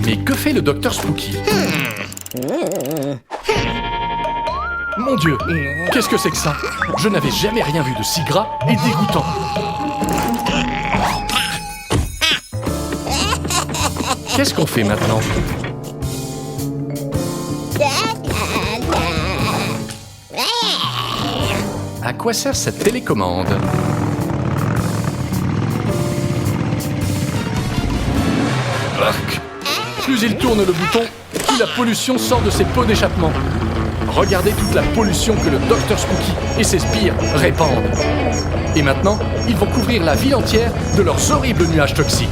Mais que fait le docteur Spooky? Mon Dieu, qu'est-ce que c'est que ça? Je n'avais jamais rien vu de si gras et dégoûtant. Qu'est-ce qu'on fait maintenant? À quoi sert cette télécommande? Arc. Plus il tourne le bouton, plus la pollution sort de ses pots d'échappement. Regardez toute la pollution que le Dr Spooky et ses sbires répandent. Et maintenant, ils vont couvrir la ville entière de leurs horribles nuages toxiques.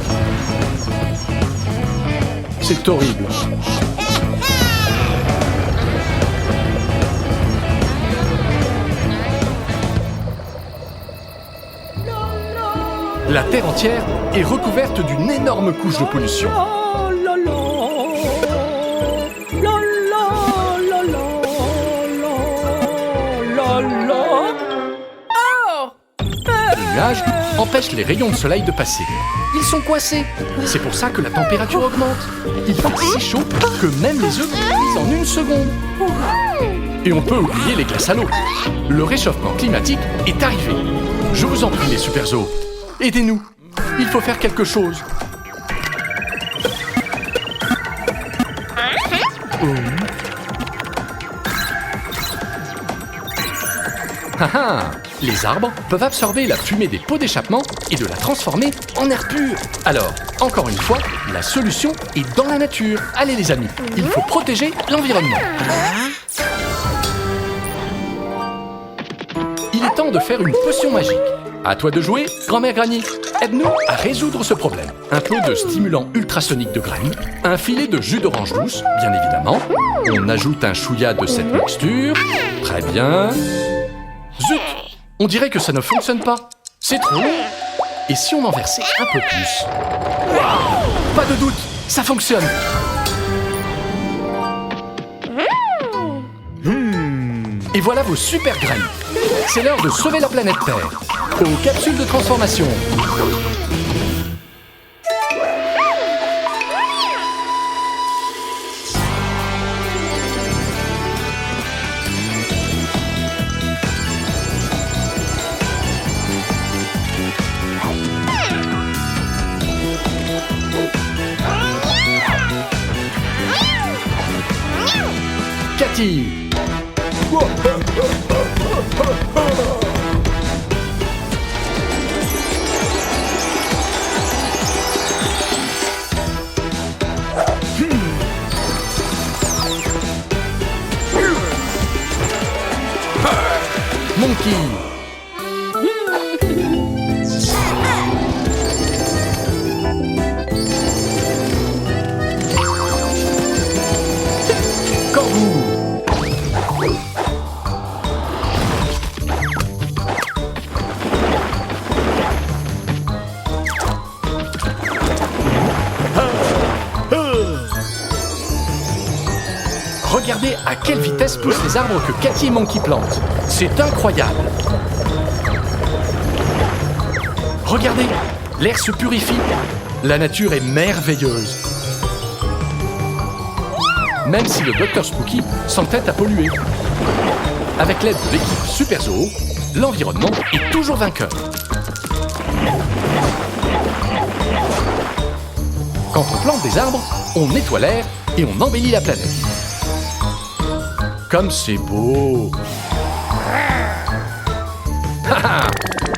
C'est horrible. La Terre entière est recouverte d'une énorme couche de pollution. Les nuages empêchent les rayons de soleil de passer. Ils sont coincés. C'est pour ça que la température augmente. Il fait si chaud que même les œufs cuisent en 1 seconde. Et on peut oublier les glaces à l'eau. Le réchauffement climatique est arrivé. Je vous en prie, les super zoos. Aidez-nous. Il faut faire quelque chose. Ah ah! Les arbres peuvent absorber la fumée des pots d'échappement et de la transformer en air pur. Alors, encore une fois, la solution est dans la nature. Allez les amis, il faut protéger l'environnement. Il est temps de faire une potion magique. À toi de jouer, grand-mère Granny. Aide-nous à résoudre ce problème. Un peu de stimulant ultrasonique de graines, un filet de jus d'orange douce, bien évidemment. On ajoute un chouïa de cette mixture. Très bien. Zut! On dirait que ça ne fonctionne pas. C'est trop long. Et si on en versait un peu plus? Wow! Pas de doute, ça fonctionne. Et voilà vos super graines. C'est l'heure de sauver la planète Terre. Aux capsules de transformation. Cathy. Monkey. Corbeau. Regardez à quelle vitesse poussent les arbres que Cathy et Monkey plantent. C'est incroyable. Regardez, l'air se purifie. La nature est merveilleuse. Même si le Dr Spooky s'entête à polluer. Avec l'aide de l'équipe Super Zoo, l'environnement est toujours vainqueur. Quand on plante des arbres, on nettoie l'air et on embellit la planète. Comme c'est beau!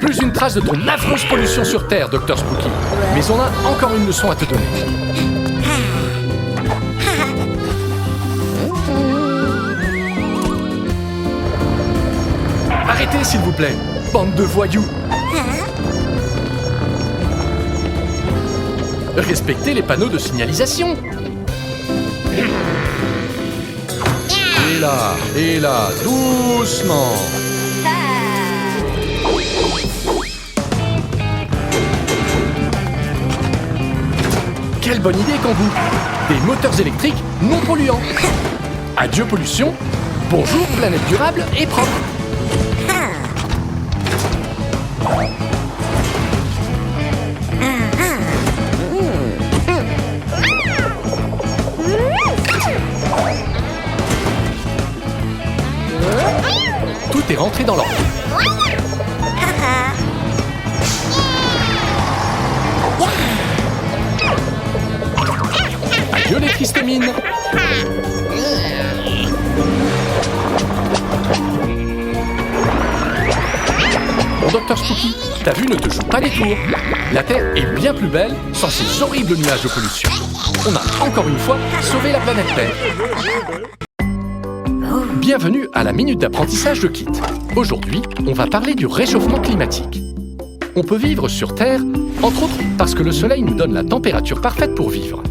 Plus une trace de ton affreuse pollution sur Terre, Dr Spooky. Mais on a encore une leçon à te donner. Arrêtez, s'il vous plaît, bande de voyous! Respectez les panneaux de signalisation! Et là, doucement. Quelle bonne idée, Kangou! Des moteurs électriques non polluants. Adieu pollution, bonjour planète durable et propre. mines. Bon, Docteur Spooky, ta vue ne te joue pas des tours. La Terre est bien plus belle sans ces horribles nuages de pollution. On a encore une fois sauvé la planète Terre. Bienvenue à la Minute d'apprentissage de Kit. Aujourd'hui, on va parler du réchauffement climatique. On peut vivre sur Terre, entre autres parce que le Soleil nous donne la température parfaite pour vivre.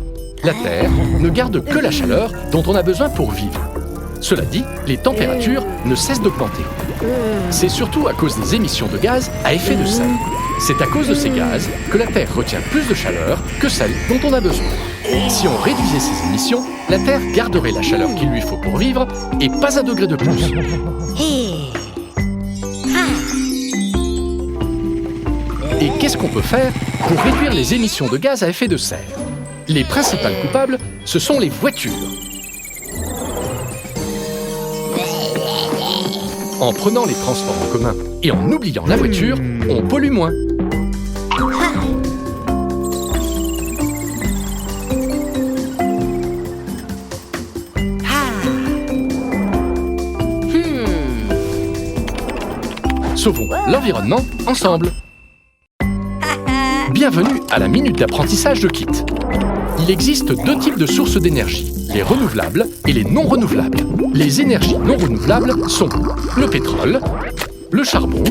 La Terre ne garde que la chaleur dont on a besoin pour vivre. Cela dit, les températures ne cessent d'augmenter. C'est surtout à cause des émissions de gaz à effet de serre. C'est à cause de ces gaz que la Terre retient plus de chaleur que celle dont on a besoin. Si on réduisait ces émissions, la Terre garderait la chaleur qu'il lui faut pour vivre et pas un degré de plus. Et qu'est-ce qu'on peut faire pour réduire les émissions de gaz à effet de serre? Les principales coupables, ce sont les voitures. En prenant les transports en commun et en oubliant la voiture, on pollue moins. Sauvons l'environnement ensemble. Bienvenue à la Minute d'apprentissage de Kit. Il existe deux types de sources d'énergie, les renouvelables et les non renouvelables. Les énergies non renouvelables sont le pétrole, le charbon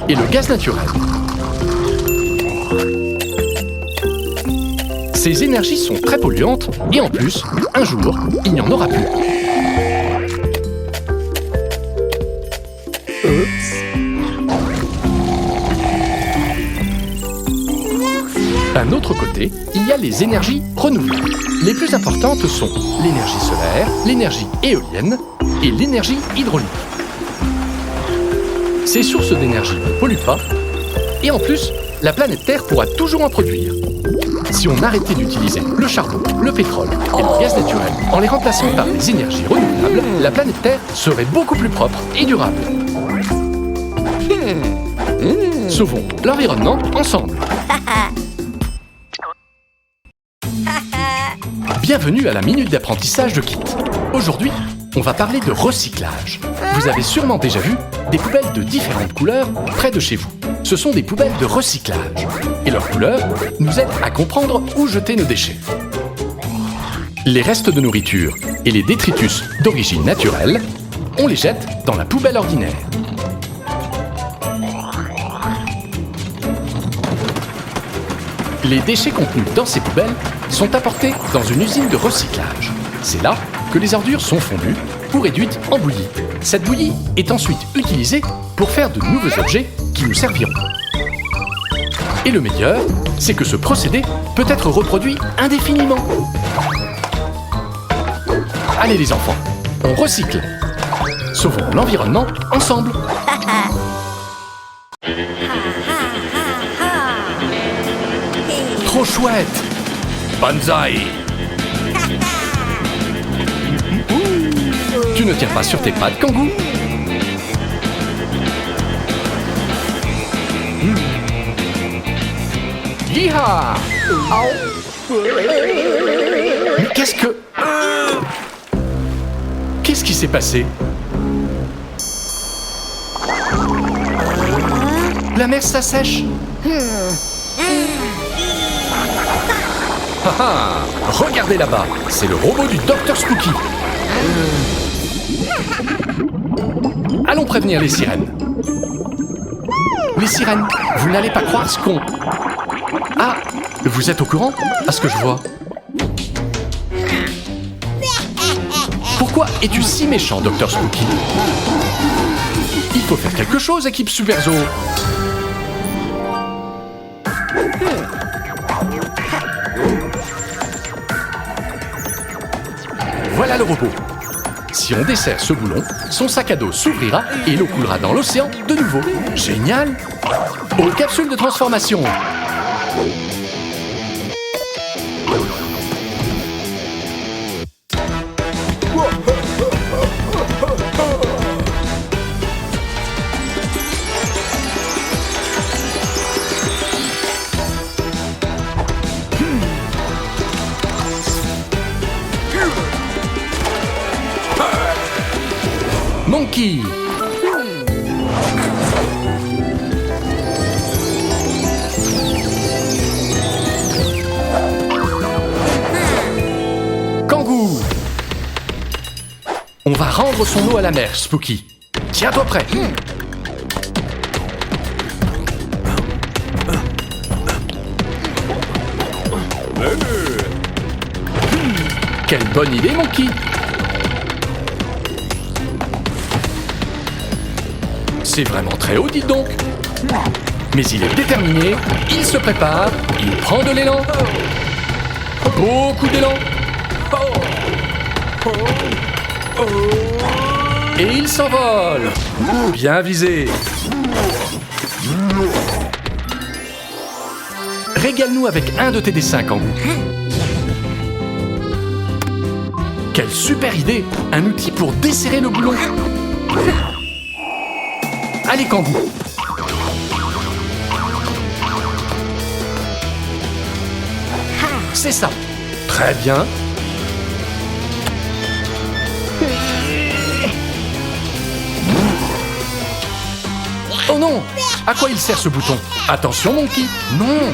et le gaz naturel. Ces énergies sont très polluantes et en plus, un jour, il n'y en aura plus. D'un autre côté, il y a les énergies renouvelables. Les plus importantes sont l'énergie solaire, l'énergie éolienne et l'énergie hydraulique. Ces sources d'énergie ne polluent pas et en plus, la planète Terre pourra toujours en produire. Si on arrêtait d'utiliser le charbon, le pétrole et le gaz naturel en les remplaçant par des énergies renouvelables, la planète Terre serait beaucoup plus propre et durable. Sauvons l'environnement ensemble. Bienvenue à la Minute d'apprentissage de Kit. Aujourd'hui, on va parler de recyclage. Vous avez sûrement déjà vu des poubelles de différentes couleurs près de chez vous. Ce sont des poubelles de recyclage. Et leurs couleurs nous aident à comprendre où jeter nos déchets. Les restes de nourriture et les détritus d'origine naturelle, on les jette dans la poubelle ordinaire. Les déchets contenus dans ces poubelles sont apportés dans une usine de recyclage. C'est là que les ordures sont fondues ou réduites en bouillie. Cette bouillie est ensuite utilisée pour faire de nouveaux objets qui nous serviront. Et le meilleur, c'est que ce procédé peut être reproduit indéfiniment. Allez les enfants, on recycle. Sauvons l'environnement ensemble. Trop chouette! Banzai! Tu ne tiens pas sur tes pattes, Kangou? Yeeha! Mais qu'est-ce que... Qu'est-ce qui s'est passé? La mer s'assèche. Ah ah! Regardez là-bas, c'est le robot du Docteur Spooky. Allons prévenir les sirènes. Les sirènes, vous n'allez pas croire ce qu'on... Ah, vous êtes au courant? À ce que je vois. Pourquoi es-tu si méchant, Docteur Spooky? Il faut faire quelque chose, équipe Superzo. Voilà le robot. Si on desserre ce boulon, son sac à dos s'ouvrira et l'eau coulera dans l'océan de nouveau. Génial! Aux capsules de transformation. Spooky. Kangou. On va rendre son eau à la mer, Spooky. Tiens-toi prêt. Quelle bonne idée, Monkey. C'est vraiment très haut, dites donc. Mais il est déterminé, il se prépare, il prend de l'élan. Beaucoup d'élan. Et il s'envole. Bien visé. Régale-nous avec un de tes dessins, Kangou. Quelle super idée! Un outil pour desserrer le boulon. Allez, Kangou. C'est ça. Très bien. Oh non! À quoi il sert ce bouton? Attention, Monkey! Non!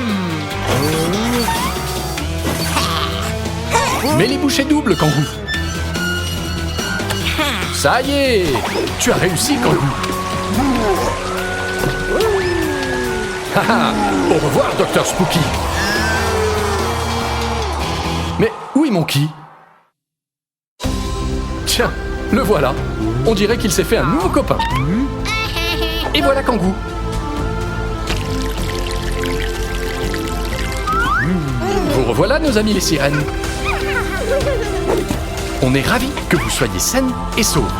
Mets les bouchées doubles, Kangou. Ça y est! Tu as réussi, Kangou. Haha! Au revoir, Dr Spooky. Mais où est Monkey? Tiens, le voilà. On dirait qu'il s'est fait un nouveau copain. Et voilà Kangou. Vous revoilà, nos amis les sirènes. On est ravis que vous soyez saines et sauves.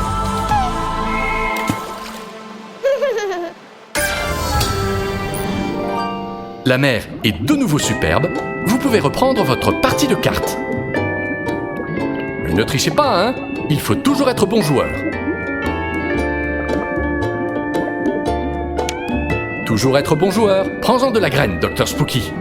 La mer est de nouveau superbe. Vous pouvez reprendre votre partie de cartes. Mais ne trichez pas, hein. Il faut toujours être bon joueur. Toujours être bon joueur. Prends-en de la graine, Dr Spooky.